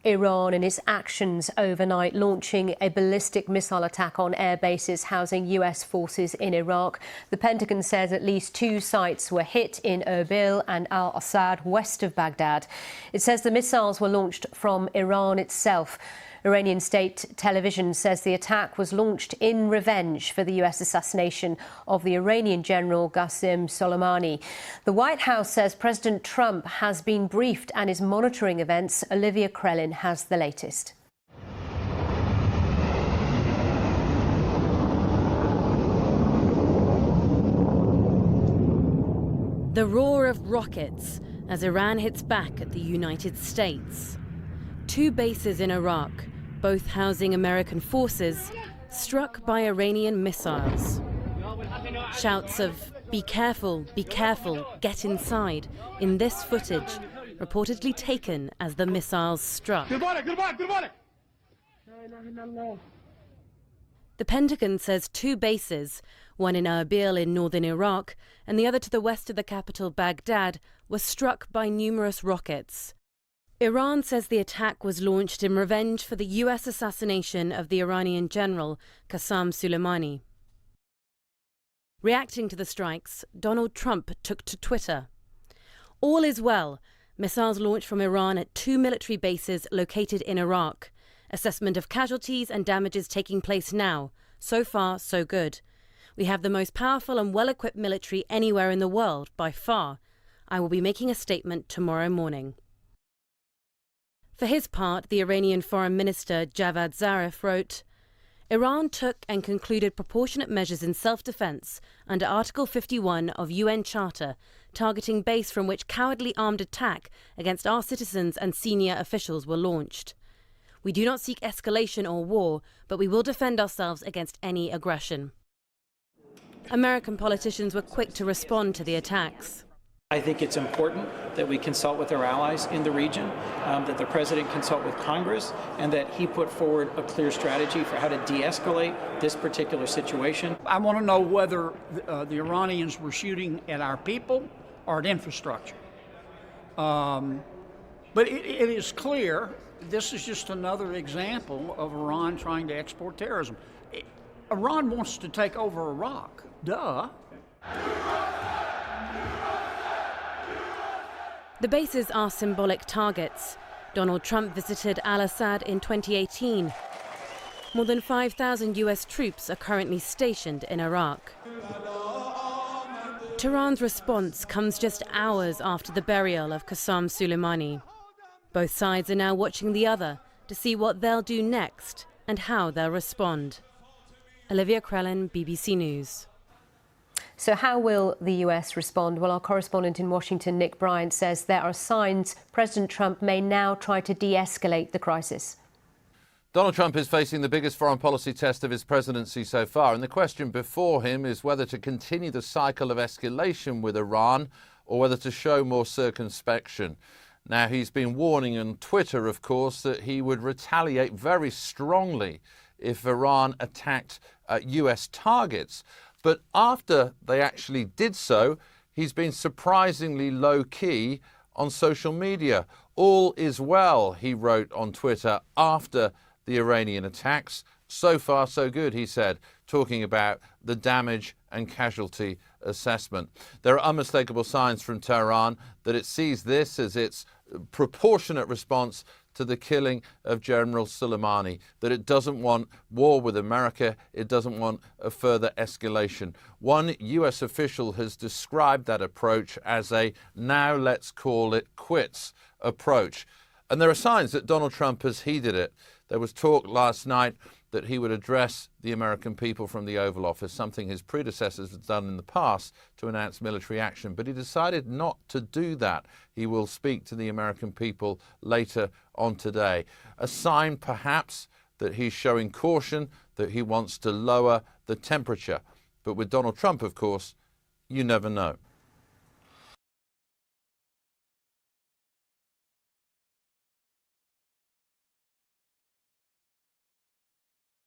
Iran in its actions overnight, launching a ballistic missile attack on air bases housing US forces in Iraq. The Pentagon says at least 2 sites were hit in Erbil and Al-Assad, west of Baghdad. It says the missiles were launched from Iran itself. Iranian state television says the attack was launched in revenge for the US assassination of the Iranian general Qasem Soleimani. The White House says President Trump has been briefed and is monitoring events. Olivia Krellin has the latest. The roar of rockets as Iran hits back at the United States. 2 bases in Iraq, both housing American forces, struck by Iranian missiles. Shouts of be careful, get inside," in this footage, reportedly taken as the missiles struck. The Pentagon says 2 bases, one in Erbil in northern Iraq and the other to the west of the capital Baghdad, were struck by numerous rockets. Iran says the attack was launched in revenge for the US assassination of the Iranian general Qasem Soleimani. Reacting to the strikes, Donald Trump took to Twitter. "All is well. Missiles launched from Iran at 2 military bases located in Iraq. Assessment of casualties and damages taking place now. So far, so good. We have the most powerful and well-equipped military anywhere in the world, by far. I will be making a statement tomorrow morning." For his part, the Iranian Foreign Minister Javad Zarif wrote, "Iran took and concluded proportionate measures in self-defense under Article 51 of UN Charter, targeting base from which cowardly armed attack against our citizens and senior officials were launched. We do not seek escalation or war, but we will defend ourselves against any aggression." American politicians were quick to respond to the attacks. I think it's important that we consult with our allies in the region, that the President consult with Congress, and that he put forward a clear strategy for how to de-escalate this particular situation. I want to know whether the Iranians were shooting at our people or at infrastructure. But it is clear this is just another example of Iran trying to export terrorism. Iran wants to take over Iraq. Duh. The bases are symbolic targets. Donald Trump visited Al-Assad in 2018. More than 5,000 US troops are currently stationed in Iraq. Tehran's response comes just hours after the burial of Qasem Soleimani. Both sides are now watching the other to see what they'll do next and how they'll respond. Olivia Krellin, BBC News. So how will the US respond? Well, our correspondent in Washington, Nick Bryant, says there are signs President Trump may now try to de-escalate the crisis. Donald Trump is facing the biggest foreign policy test of his presidency so far, and the question before him is whether to continue the cycle of escalation with Iran or whether to show more circumspection. Now, he's been warning on Twitter, of course, that he would retaliate very strongly if Iran attacked US targets. But after they actually did so, he's been surprisingly low-key on social media. "All is well," he wrote on Twitter after the Iranian attacks. "So far, so good," he said, talking about the damage and casualty assessment. There are unmistakable signs from Tehran that it sees this as its proportionate response to the killing of General Soleimani, that it doesn't want war with America, it doesn't want a further escalation. One US official has described that approach as a "now let's call it quits" approach. And there are signs that Donald Trump has heeded it. There was talk last night that he would address the American people from the Oval Office, something his predecessors had done in the past to announce military action. But he decided not to do that. He will speak to the American people later on today. A sign, perhaps, that he's showing caution, that he wants to lower the temperature. But with Donald Trump, of course, you never know.